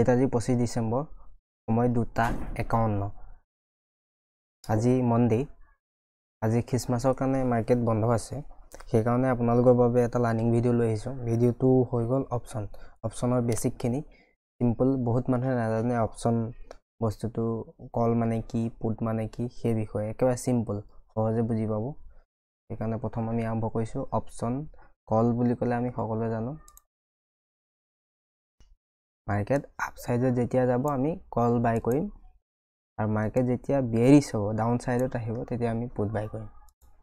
date আজি 25 ডিসেম্বৰ সময় 2:51 আজি মনডে আজি খ্ৰীষ্টমাছৰ কাৰণে মাৰ্কেট বন্ধ আছে সেই কাৰণে আপোনালোকৰ বাবে এটা লাৰ্নিং ভিডিও লৈ আহিছো ভিডিওটো হৈ গল অপচনৰ বেসিক খিনি সিম্পল বহুত মানুহে নাজানে অপচন বস্তুটো কল মানে কি পুট মানে কি সেই বিষয়ে একেবাৰে সিম্পল সহজে বুজি পাব সেই কাৰণে প্ৰথম আমি আৰম্ভ কৰিছো অপচন কল বুলি ক'লে আমি সকলোৱে জানো মাৰ্কেট আপসাইডত যেতিয়া যাব আমি কল বাই কৰিম আৰু মাৰ্কেট যেতিয়া বেয়াৰিছ হ'ব ডাউন সাইডত আহিব তেতিয়া আমি পুট বাই কৰিম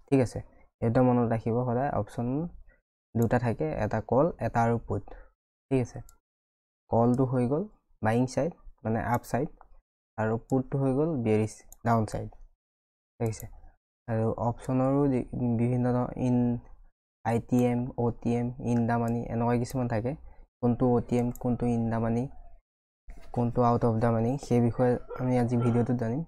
ঠিক আছে এটা মনত ৰাখিব সদায় অপচন দুটা থাকে এটা কল এটা আৰু পুট ঠিক আছে কলটো হৈ গল বাইং সাইড মানে আপ সাইড আৰু পুটটো হৈ গল বেয়াৰিছ ডাউন সাইড ঠিক আছে আৰু অপচনৰো বিভিন্ন in ITM OTM in the money এনেকুৱা কিছুমান থাকে কোনটো ওটিএম কোনটো ইন দা মানি কোনটো আউট অফ দা মানি সেই বিষয়ে আমি আজি ভিডিওটো জানিম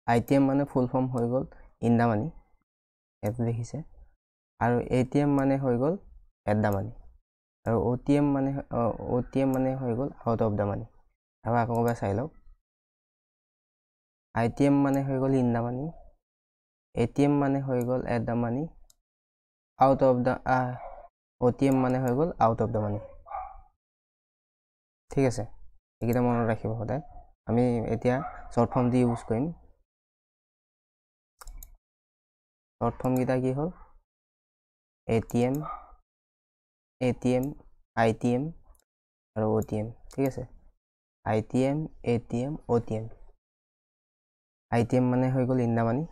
আইটিএম মানে ফুল ফর্ম হৈ গল ইন দা মানি এটো দেখিছে আৰু এটিএম মানে হৈ গল এট দা মানি আৰু ওটিএম মানে হৈ গল আউট অফ দা মানি আৰু আকৌ চাই লওক আইটিএম মানে হৈ গল ইন দা মানি এটিএম মানে হৈ গল at the money out of the OTM মানে হৈ গল আউট অফ দা মানি ঠিক আছে এইকেইটা মনত ৰাখিব সদায় আমি এতিয়া শৰ্ট ফৰ্ম দি ইউজ কৰিম শৰ্ট ফৰ্ম গিটা কি হল এটিএম আইটিএম আৰু ওটিএম ঠিক আছে আইটিএম এটিএম ওটিএম আইটিএম মানে হৈ গল ইন দা মানি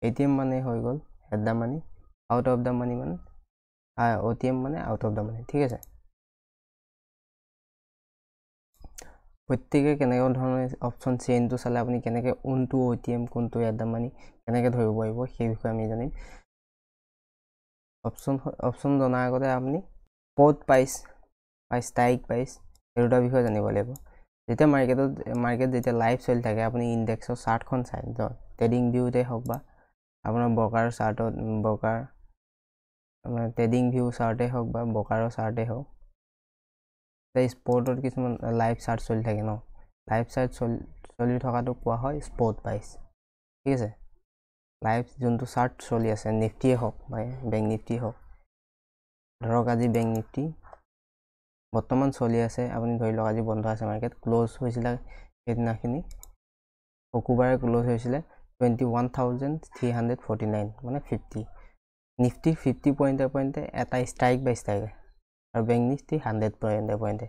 এটিএম মানে হৈ গল at the money out of the money মানে ওটিএম মানে আউট অফ দা মানি ঠিক আছে প্রত্যেকে কেনেকৈ ধৰণৰ অপচন চেইনটো চালে আপুনি কেনেকৈ কোনটো ওটিএম কোনটো এট দা মানি কেনেকৈ ধৰিব পাৰিব সেই বিষয়ে আমি জানিম অপচন জনাৰ আগতে আপুনি স্পট প্ৰাইস স্ট্ৰাইক প্ৰাইস এই দুটা বিষয়ে জানিব লাগিব যেতিয়া মাৰ্কেট যেতিয়া লাইভ চলি থাকে আপুনি ইনডেক্সৰ চাৰ্টখন চাই ট্ৰেডিং ভিউতে হওক বা আপোনাৰ ব্ৰকাৰ চাৰ্টত ব্ৰকাৰ ট্ৰেডিং ভিউ চাৰ্টে হওক বা ব্ৰকাৰৰ চাৰ্টে হওক স্পটত কিছুমান লাইভ চাৰ্ট চলি থাকে ন লাইভ চাৰ্ট চলি থকাটো কোৱা হয় স্পট প্ৰাইস ঠিক আছে লাইভ যোনটো চাৰ্ট চলি আছে নিফটিয়ে হওক বা বেংক নিফটি হওক ধৰক আজি বেংক নিফটি বৰ্তমান চলি আছে আপুনি ধৰি লওক আজি বন্ধ আছে মাৰ্কেট ক্লোজ হৈছিল সেইদিনাখিনি শুকুৰবাৰে ক্লোজ হৈছিল 21349 মানে 50 নিফটি 50 পইণ্টে এটা ষ্ট্ৰাইক বাই ষ্ট্ৰাইক আৰু বেংক নিফটি 100 পইণ্টে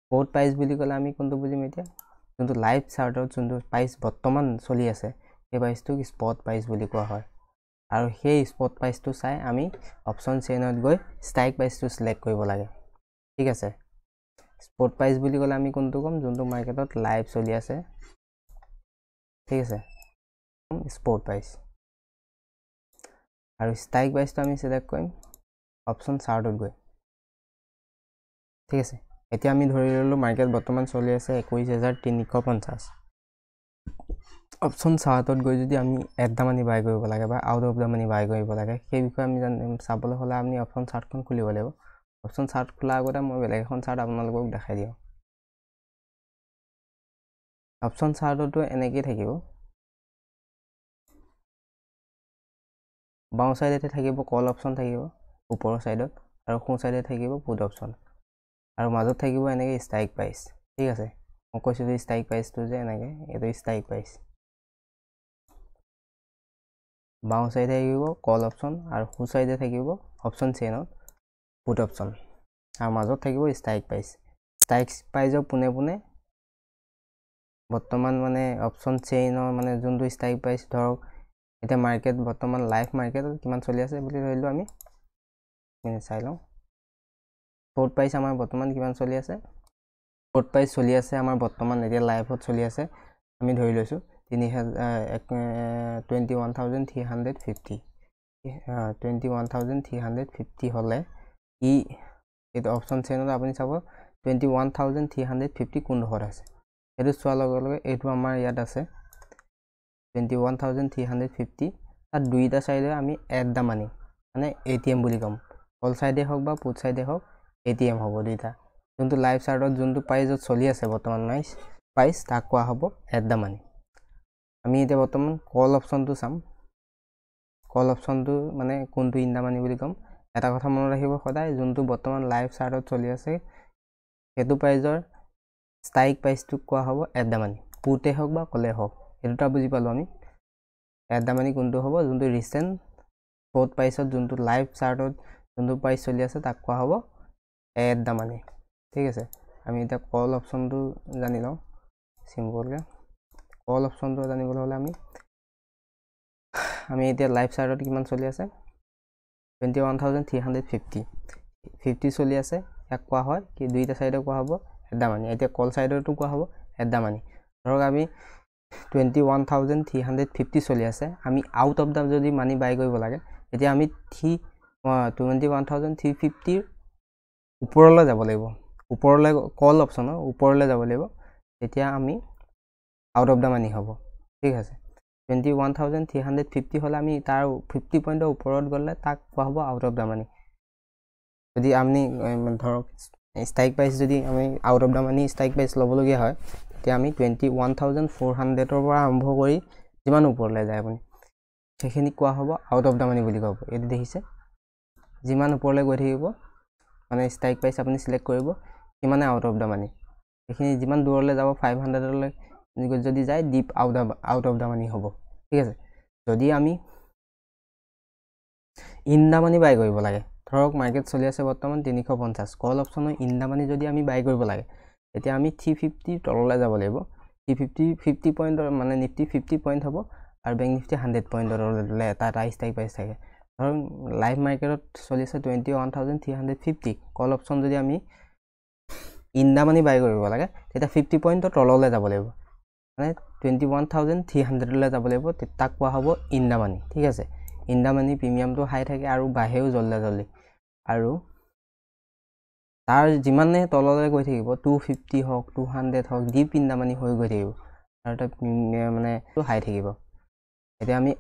স্পট প্ৰাইস বুলি ক'লে আমি কোনটো বুজিম এতিয়া যোনটো লাইভ চাৰ্টত যোনটো প্ৰাইস বৰ্তমান চলি আছে সেই প্ৰাইসটো স্পট প্ৰাইস বুলি কোৱা হয় আৰু সেই স্পট প্ৰাইসটো চাই আমি অপচন চেইনত গৈ ষ্ট্ৰাইক প্ৰাইসটো সিলেক্ট কৰিব লাগে ঠিক আছে স্পট প্ৰাইস বুলি ক'লে আমি কোনটো কম যোনটো মাৰ্কেটত লাইভ চলি আছে ঠিক আছে স্পট প্ৰাইস আৰু ষ্ট্ৰাইক প্ৰাইসটো আমি সিলেক্ট কৰিম অপচন চাৰ্টত গৈ ঠিক আছে এতিয়া আমি ধৰি ললো মাৰ্কেট বৰ্তমান চলি আছে 21350 অপচন চাৰ্টত গৈ যদি আমি এট দা মানি বাই কৰিব লাগে বা out of the money by কৰিব লাগে সেই বিষয়ে আমি চাবলৈ হলে আমি অপচন চাৰ্টখন খুলিব লাগিব অপচন চাৰ্ট খোলা আগতে মই বেলেগ এখন চাৰ্ট আপোনালোকক দেখাই দিওঁ অপচন চাৰ্টটো এনেকৈ থাকিব বাওঁ সাইডে থাকিব কল অপচন থাকিব ওপৰৰ সাইডত আৰু সোঁ সাইডে থাকিব পুট অপচন আৰু মাজত থাকিব এনেকৈ ষ্ট্ৰাইক প্ৰাইস ঠিক আছে মই কৈছো যে ষ্ট্ৰাইক প্ৰাইসটো যে এনেকৈ এটো ষ্ট্ৰাইক প্ৰাইস বাওঁ সাইডে থাকিব কল অপচন আৰু সোঁ সাইডে থাকিব অপচন চেইনত পুট অপচন আৰু মাজত থাকিব ষ্ট্ৰাইক প্ৰাইসৰ পুনে বৰ্তমান মানে অপচন চেইনৰ মানে যোনটো ষ্ট্ৰাইক প্ৰাইস ধৰক এটা মাৰ্কেট বৰ্তমান লাইভ মাৰ্কেটত কিমান চলি আছে বুলি ধৰিলো আমি চাই লওঁ স্পট প্ৰাইস আমাৰ বৰ্তমান কিমান চলি আছে স্পট প্ৰাইস চলি আছে আমাৰ বৰ্তমান এতিয়া লাইভত চলি আছে আমি ধৰি লৈছো 21350 হলে এটা অপচন চেইনত আপুনি চাব 21350 কোন ডখৰত আছে এটো চোৱাৰ লগে লগে এটো আমাৰ ইয়াত আছে 21350 তাত দুইটা সাইডে আমি এট দা মানি মানে এটিএম বুলি কম কল সাইডে হোক বা পুট সাইডে হোক এটিএম হ'ব দুইটা যোনটো লাইভ চাৰ্টত যোনটো প্ৰাইজত চলি আছে বৰ্তমান প্ৰাইস তাক কোৱা হ'ব এট দা মানি আমি এতিয়া বৰ্তমান কল অপচনটো চাম কল অপচনটো মানে কোনটো ইন দা মানি বুলি কম এটা কথা মনত ৰাখিব সদায় যোনটো বৰ্তমান লাইভ চাৰ্টত চলি আছে সেইটো প্ৰাইজৰ স্ট্ৰাইক প্ৰাইসটো কোৱা হ'ব এট দা মানি পুটে হোক বা কলে হোক এটোটা বুজি পালো আমি এট দা মানি কোনটো হ'ব যোনটো ৰিসেন্ট স্পট প্ৰাইসত যোনটো লাইভ চাৰ্টত যোনটো প্ৰাইস চলি আছে তাক কোৱা হ'ব এট দা মানি ঠিক আছে আমি এটা কল অপচনটো জানি লওঁ সিম্পলকে কল অপচনটো জানিবলৈ হলে আমি এতিয়া লাইভ চাৰ্টত কিমান চলি আছে 21350 50 চলি আছে এক কোৱা হয় কি দুইটা সাইডে কোৱা হ'ব এট দা মানি এতিয়া কল সাইডৰটো কোৱা হ'ব এট দা মানি ধৰক আমি 21350 চলি আছে আমি আউট অফ দা যদি মানি বাই কৰিব লাগে এতিয়া আমি 21350 ওপৰলৈ যাব লাগিব ওপৰলৈ কল অপচনৰ ওপৰলৈ যাব লাগিব তেতিয়া আমি আউট অফ দা মানি হ'ব ঠিক আছে 21350 হলে আমি তাৰ 50 পইণ্টৰ ওপৰত গলে তাক কোৱা হ'ব আউট অফ দা মানি যদি আমি ধৰক স্ট্ৰাইক প্ৰাইস যদি আমি out of the money strike price লবলগীয়া হয় তেতিয়া আমি 21400 ৰ পৰা আৰম্ভ কৰি যিমান ওপৰলৈ যায় আপুনি সেইখিনি কোৱা হ'ব আউট অফ দা মানি বুলি ক'ব এটো দেখিছে যিমান ওপৰলৈ গৈ থাকিব মানে স্ট্ৰাইক প্ৰাইস আপুনি সিলেক্ট কৰিব কিমানে আউট অফ দা মানি এইখিনি যিমান দূৰলৈ যাব 500 লৈ যদি যায় ডিপ আউট অফ দা মানি হ'ব ঠিক আছে যদি আমি ইন দা মানি বাই কৰিব লাগে ধৰক মাৰ্কেট চলি আছে বৰ্তমান 350 কল অপচনৰ ইন দা মানি যদি আমি বাই কৰিব লাগে এতিয়া আমি 350 তললৈ যাব লাগিব 50 পইণ্ট মানে নিফটি 50 পইণ্ট হ'ব আৰু বেংক নিফটি 100 পইণ্টৰ তললৈ এটা স্ট্ৰাইক প্ৰাইস থাকে ধৰক লাইভ মাৰ্কেটত চলি আছে 21350 কল অপচন যদি আমি ইন দা মানি বাই কৰিব লাগে তেতিয়া 50 পইণ্টৰ তললৈ যাব লাগিব মানে 21300 লৈ যাব লাগিব তাক কোৱা হ'ব ইন দা মানি ঠিক আছে ইন দা মানি প্ৰিমিয়ামটো হাই থাকে আৰু বাহেও জলদি আৰু তাৰ যিমানে তললৈ গৈ থাকিব 250 হওক 200 হওক ডিপ ইন দা মানি হৈ গৈ থাকিব আৰু এটা মানে হাই থাকিব এতিয়া আমি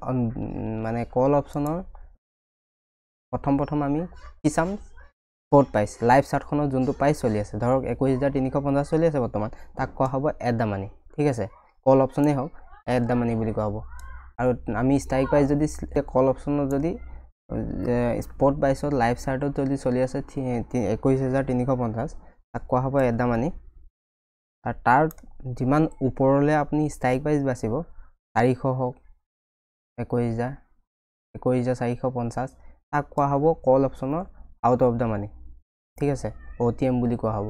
মানে কল অপচনৰ প্ৰথম আমি কি চাম স্পট প্ৰাইস লাইভ চাৰ্টখনত যোনটো প্ৰাইস চলি আছে ধৰক 21350 চলি আছে বৰ্তমান তাক কোৱা হ'ব এট দা মানি ঠিক আছে কল অপচনে হোক এট দা মানি বুলি কোৱা হ'ব আৰু আমি স্ট্ৰাইক প্ৰাইস যদি কল অপচনত যদি স্পট প্ৰাইসত লাইভ চাৰ্টত যদি চলি আছে 21350 তাক কোৱা হ'ব এট দা মানি আৰু তাৰ যিমান ওপৰলৈ আপুনি স্ট্ৰাইক প্ৰাইস বাছিব 400 হওক 21450 তাক কোৱা হ'ব কল অপচনৰ আউট অফ দা মানি ঠিক আছে OTM বুলি কোৱা হ'ব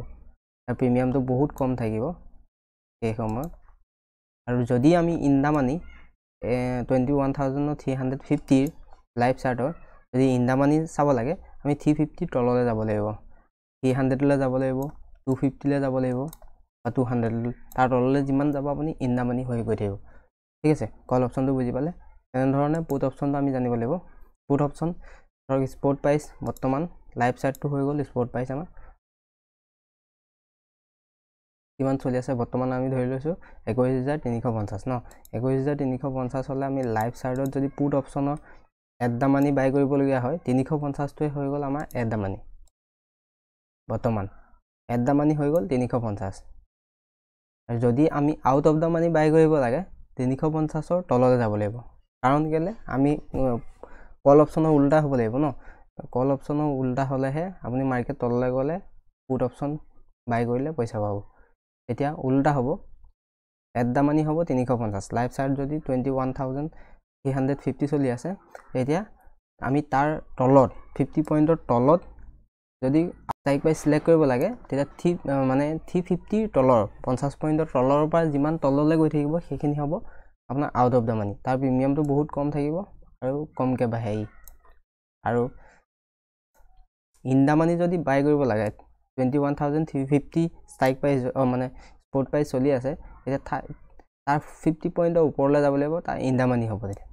আৰু প্ৰিমিয়ামটো বহুত কম থাকিব এই সময়ত আৰু যদি আমি ইন দা মানি 21350 লাইভ চাৰ্টৰ যদি ইন দা মানি চাব লাগে আমি 350 তললৈ যাব লাগিব 300 লৈ যাব লাগিব 250 লৈ যাব লাগিব বা 200 তাৰ তললৈ যিমান যাব আপুনি ইন দা মানি হৈ গৈ থাকিব ঠিক আছে কল অপচনটো বুজি পালে এনেধৰণে পুট অপচনটো আমি জানিব লাগিব পুট অপচন ধৰক স্পট প্ৰাইস বৰ্তমান লাইভ চাৰ্টটো হৈ গ'ল স্পট প্ৰাইস আমাৰ কিমান চলি আছে বৰ্তমান আমি ধৰি লৈছো 21350 ন 21350 হলে আমি লাইভ চাৰ্টত যদি put অপচনৰ at the money by কৰিবলগীয়া হয় 350 টোৱে হৈ গ'ল আমাৰ এট দা মানি বৰ্তমান এট দা মানি হৈ গ'ল 350 আৰু যদি আমি out of the money by কৰিব লাগে 350 ৰ তললৈ যাব লাগিব কাৰণ কেলে আমি কল অপচনৰ উল্টা হ'ব লাগিব ন কল অপচনৰ উল্টা হলেহে আপুনি মাৰ্কেট তললৈ গলে পুট অপচন বাই কৰিলে পইচা পাব এতিয়া উল্টা হ'ব এট দা মানি হ'ব 350 লাইভ চাৰ্ট যদি 21350 চলি আছে এতিয়া আমি তাৰ তলত 50 পইণ্টৰ তলত যদি স্ট্ৰাইক প্ৰাইস সিলেক্ট কৰিব লাগে তেতিয়া মানে 350 তলৰ 50 পইণ্টৰ তলৰ পৰা যিমান তললৈ গৈ থাকিব সেইখিনি হ'ব আপোনাৰ আউট অফ দা মানি তাৰ প্ৰিমিয়ামটো বহুত কম থাকিব আৰু কমকে বাহে আৰু ইন দা মানি যদি বাই কৰিব লাগে 21350 স্ট্ৰাইক প্ৰাইস মানে স্পট প্ৰাইস চলি আছে এতিয়া তাৰ 50 পইণ্টৰ ওপৰলৈ যাব লাগিব তাৰ ইন দা মানি হ'ব তেতিয়া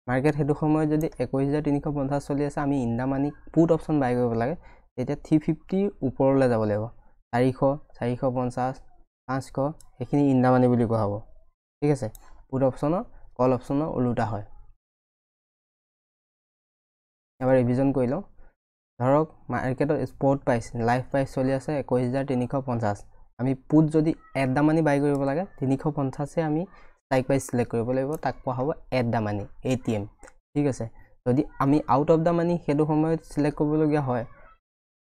মাৰ্কেট হেতু সময়ত যদি 21350 চলি আছে আমি in the money put option buy কৰিব লাগে তেতিয়া 350 ওপৰলৈ যাব লাগিব 400 450 500 এইখিনি ইন দা মানি বুলি কোৱা হ'ব ঠিক আছে পুট অপচনৰ কল অপশ্যনৰ ওলোটা হয় এবাৰ ৰিভিজন কৰি লওঁ ধৰক মাৰ্কেটত স্পট প্ৰাইচ লাইভ প্ৰাইচ চলি আছে 21350 আমি পুট যদি এট দা মানি বাই কৰিব লাগে 350 আমি ষ্ট্ৰাইক প্ৰাইচ সিলেক্ট কৰিব লাগিব তাক কোৱা হ'ব এট দা মানি ATM ঠিক আছে যদি আমি আউট অফ দা মানি হেতু সময়ত সিলেক্ট কৰিব লগিয়া হয়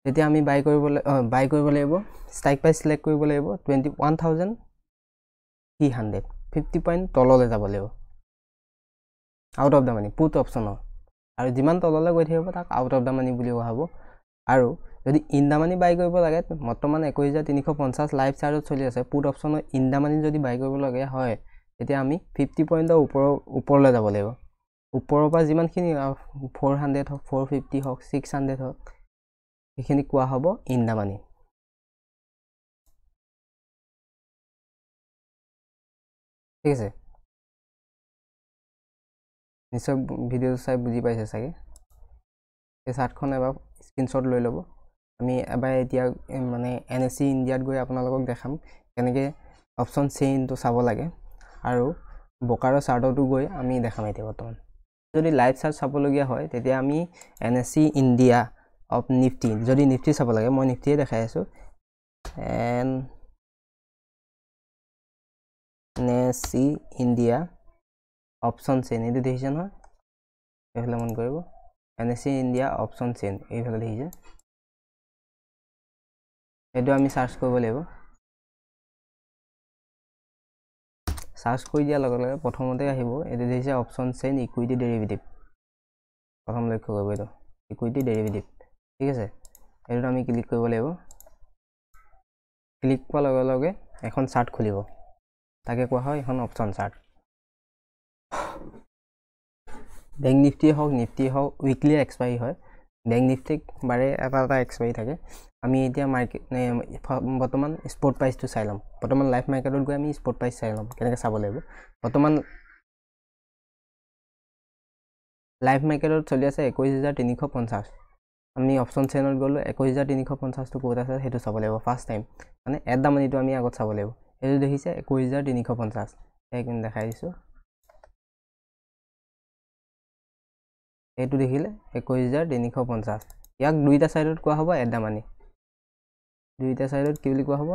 তেতিয়া আমি বাই কৰিব লাগিব ষ্ট্ৰাইক প্ৰাইচ সিলেক্ট কৰিব লাগিব 21300 50 পইণ্ট তললৈ যাব লাগিব out of the money put অপশ্যনৰ আৰু যিমান তললৈ গৈ থাকিব তাক আউট অফ দা মানি বুলি কোৱা হ'ব আৰু যদি ইন দা মানি বাই কৰিব লাগে বৰ্তমান 21350 লাইভ চাৰ্টত চলি আছে পুট অপশ্যনৰ ইন দা মানি যদি বাই কৰিব লাগে হয় তেতিয়া আমি 50 পইণ্টৰ ওপৰলৈ যাব লাগিব ওপৰৰ পৰা যিমানখিনি 400 হওক 450 হওক 600 হওক এইখিনি কোৱা হ'ব ইন দা মানি ঠিক আছে নিশ্চয় ভিডিও চাই বুজি পাইছে চাগে এই চাৰ্টখন এবাৰ স্ক্ৰীনশ্বট লৈ ল'ব আমি এবাৰ এতিয়া মানে NSE ইণ্ডিয়াত গৈ আপোনালোকক দেখাম কেনেকৈ অপশ্যন চেইনটো চাব লাগে আৰু বকাৰৰ চাৰ্টতো গৈ আমি দেখাম এতিয়া বৰ্তমান যদি লাইভ চাৰ্ট চাবলগীয়া হয় তেতিয়া আমি NSE ইণ্ডিয়া অফ নিফটি যদি নিফটি চাব লাগে মই নিফটিয়ে দেখাই আছোঁ NSE ইণ্ডিয়া অপশ্যন চেইন এইটো দেখিছে নহয় এইফালে মন কৰিব NSE ইণ্ডিয়া অপশ্যন চেইন এইফালে দেখিছে এইটো আমি সাৰ্চ কৰিব লাগিব সাৰ্চ কৰি দিয়াৰ লগে লগে প্ৰথমতে আহিব এইটো দেখিছে অপশ্যন চেইন ইকুইটি ডেৰিভেটিভ প্ৰথম লক্ষ্য কৰিব এইটো ইকুইটি ডেৰিভেটিভ ঠিক আছে এইটো আমি ক্লিক কৰিব লাগিব ক্লিক কৰাৰ লগে লগে এখন চাৰ্ট খুলিব তাকে কোৱা হয় এখন অপশ্যন চাৰ্ট বেংক নিফটি হওক উইকলি এক্সপায়াৰি হয় বেংক নিফটিক বাৰে এটা এক্সপায়াৰি থাকে আমি এতিয়া মাৰ্কেট বৰ্তমান স্পট প্ৰাইচটো চাই ল'ম বৰ্তমান লাইভ মাৰ্কেটত গৈ আমি স্পট প্ৰাইচ চাই ল'ম কেনেকৈ চাব লাগিব বৰ্তমান লাইভ মাৰ্কেটত চলি আছে 21350 আমি অপশ্যন চেইনত গ'লো 21350টো ক'ত আছে সেইটো চাব লাগিব ফাৰ্ষ্ট টাইম মানে এট দা মানিটো আমি আগত চাব লাগিব এইটো দেখিছে 21350 এইখিনি দেখাই দিছোঁ এইটো দেখিলে 21350 ইয়াক দুইটা সাইডত কোৱা হ'ব এট দা মানি দুইটা সাইডত কি বুলি কোৱা হ'ব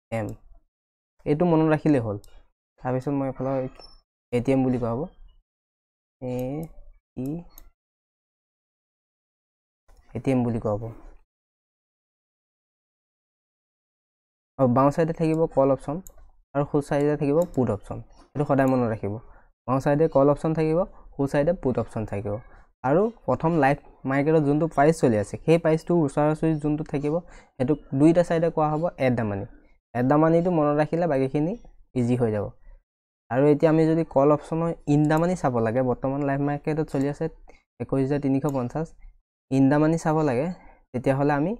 ATM এইটো মনত ৰাখিলে হ'ল তাৰপিছত মই এফালে ATM বুলি কোৱা হ'ব ATM বুলি কোৱা হ'ব আৰু বাওঁ সাইডে থাকিব কল অপশ্যন আৰু সো সাইডে থাকিব পুট অপশ্যন এইটো সদায় মনত ৰাখিব বাওঁ সাইডে কল অপশ্যন থাকিব সো সাইডে পুট অপশ্যন থাকিব আৰু প্ৰথম লাইভ মাৰ্কেটত যোনটো প্ৰাইচ চলি আছে সেই প্ৰাইচটো ওচৰা-ওচৰি যোনটো থাকিব সেইটো দুইটা সাইডে কোৱা হ'ব এট দা মানিটো মনত ৰাখিলে বাকিখিনি ইজি হৈ যাব আৰু এতিয়া আমি যদি কল অপশ্যনৰ ইন দা মানি চাব লাগে বৰ্তমান লাইভ মাৰ্কেটত চলি আছে 21350 ইন দা মানি চাব লাগে তেতিয়াহ'লে আমি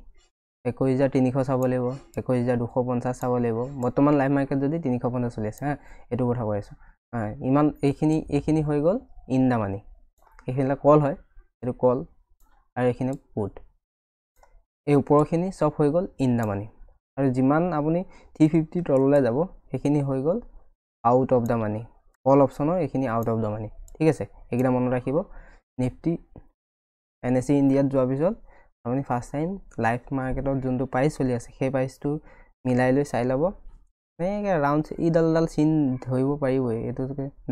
21300 চাব লাগিব 21250 চাব লাগিব বৰ্তমান লাইভ মাৰ্কেট যদি 350 চলি আছে এইটো কথা কৈ আছোঁ ইমান এইখিনি হৈ গ'ল ইন দা মানি এইখিনি কল হয় এইটো কল আৰু এইখিনি পুট এই ওপৰখিনি সব হৈ গ'ল ইন দা মানি আৰু যিমান আপুনি 350 তললৈ যাব সেইখিনি হৈ গ'ল out of the money call অপশ্যনৰ এইখিনি আউট অফ দা মানি ঠিক আছে এইকেইটা মনত ৰাখিব নিফটি NSE ইণ্ডিয়াত যোৱাৰ পিছত আপুনি ফাৰ্ষ্ট টাইম লাইভ মাৰ্কেটত যোনটো প্ৰাইচ চলি আছে সেই প্ৰাইচটো মিলাই লৈ চাই ল'ব এনেকৈ ৰাউণ্ড ইডাল চিন ধৰিব পাৰিবই এইটো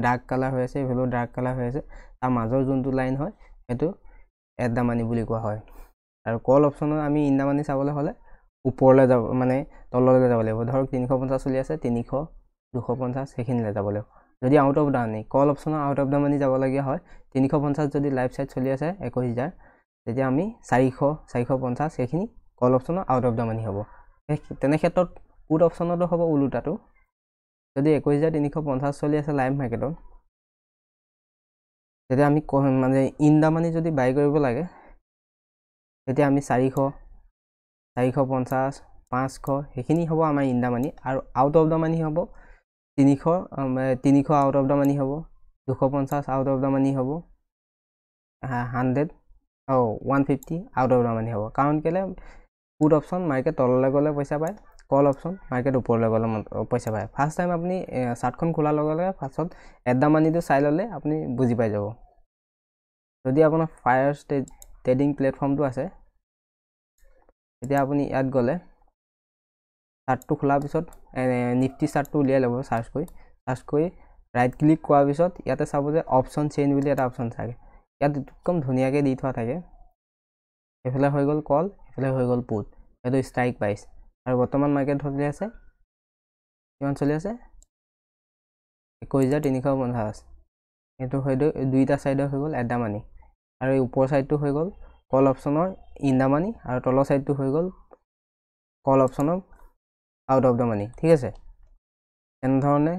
ডাৰ্ক কালাৰ হৈ আছে এইফালেও ডাৰ্ক কালাৰ হৈ আছে তাৰ মাজৰ যোনটো লাইন হয় সেইটো এট দা মানি বুলি কোৱা হয় আৰু কল অপশ্যনত আমি ইন দা মানি চাবলৈ হ'লে ওপৰলৈ যাব মানে তললৈ যাব লাগিব ধৰক 350 চলি আছে 300 250 সেইখিনিলৈ যাব লাগিব যদি out of the money call অপশ্যনৰ আউট অফ দা মানি যাবলগীয়া হয় 350 যদি লাইভ চাইট চলি আছে 21000 তেতিয়া আমি 450 সেইখিনি কল অপশ্যনৰ আউট অফ দা মানি হ'ব তেনে ক্ষেত্ৰত পুট অপশ্যনতো হ'ব ওলোটাটো যদি 21350 চলি আছে লাইভ মাৰ্কেটত তেতিয়া আমি মানে ইন দা মানি যদি বাই কৰিব লাগে তেতিয়া আমি 400 450 500 সেইখিনি হ'ব আমাৰ ইন দা মানি আৰু আউট অফ দা মানি হ'ব 300 আউট অফ দা মানি হ'ব 250 আউট অফ দা মানি হ'ব 100 150 আউট অফ দা মানি হ'ব কাৰণ কেলে পুট অপশ্যন মাৰ্কেট তললৈ গ'লে পইচা পায় কল অপশ্যন মাৰ্কেট ওপৰলৈ গ'লে পইচা পায় ফাৰ্ষ্ট টাইম আপুনি চাৰ্টখন খোলাৰ লগে লগে ফাৰ্ষ্টত এট দ্য মানিটো চাই ল'লে আপুনি বুজি পাই যাব যদি আপোনাৰ ফায়াৰ ট্ৰেডিং প্লেটফৰ্মটো আছে এতিয়া আপুনি ইয়াত গ'লে চাৰ্টটো খোলাৰ পিছত নিফটি চাৰ্টটো উলিয়াই ল'ব চাৰ্চ কৰি ৰাইট ক্লিক কৰাৰ পিছত ইয়াতে চাব যে অপশ্যন চেঞ্জ বুলি এটা অপশ্যন থাকে ইয়াত একদম ধুনীয়াকৈ দি থোৱা থাকে এইফালে হৈ গ'ল কল এইফালে হৈ গ'ল পুট এইটো ষ্ট্ৰাইক প্ৰাইচ আৰু বৰ্তমান মাৰ্কেট চলি আছে কিমান চলি আছে 21350 এইটো হয়তো দুইটা চাইডৰ হৈ গ'ল এট দ্য মানি আৰু এই ওপৰ চাইডটো হৈ গ'ল কল অপশ্যনৰ ইন দ্য মানি আৰু তলৰ চাইডটো হৈ গ'ল কল অপশ্যনৰ আউট অফ দ্য মানি ঠিক আছে এনেধৰণে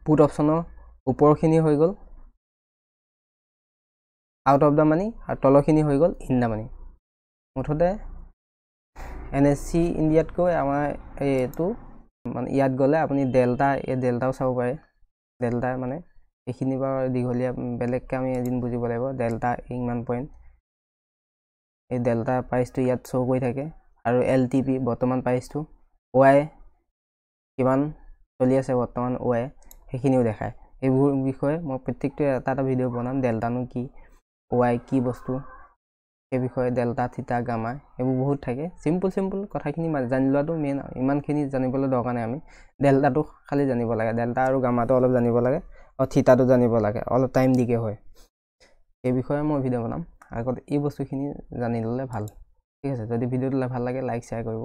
পুট অপশ্যনৰ ওপৰখিনি হৈ গ'ল আউট অফ দ্য মানি আৰু তলৰখিনি হৈ গ'ল ইন দ্য মানি মুঠতে NSE ইণ্ডিয়াতকৈ আমাৰ এইটো মানে ইয়াত গ'লে আপুনি ডেল্টাও চাব পাৰে ডেল্টা মানে এইখিনি বাৰু দীঘলীয়া বেলেগকৈ আমি এদিন বুজিব লাগিব ডেল্টা ইমান পইণ্ট এই ডেল্টা প্ৰাইচটো ইয়াত শ্ব' কৰি থাকে আৰু LTP বৰ্তমান প্ৰাইচটো OI কিমান চলি আছে বৰ্তমান OI সেইখিনিও দেখায় এইবোৰ বিষয়ে মই প্ৰত্যেকটো এটা ভিডিঅ' বনাম ডেল্টানো কি OI কি বস্তু সেই বিষয়ে ডেল্টা থিটা গামা এইবোৰ বহুত থাকে চিম্পল কথাখিনি জানি লোৱাটো মেইন ইমানখিনি জানিবলৈ দৰকাৰ নাই আমি ডেল্টাটো খালি জানিব লাগে ডেল্টা আৰু গামাটো অলপ জানিব লাগে আৰু থিটাটো জানিব লাগে অলপ টাইম দিকে হয় এই বিষয়ে মই ভিডিঅ' বনাম আগত এই বস্তুখিনি জানি ল'লে ভাল ঠিক আছে যদি ভিডিঅ'টো ভাল লাগে লাইক শ্বেয়াৰ কৰিব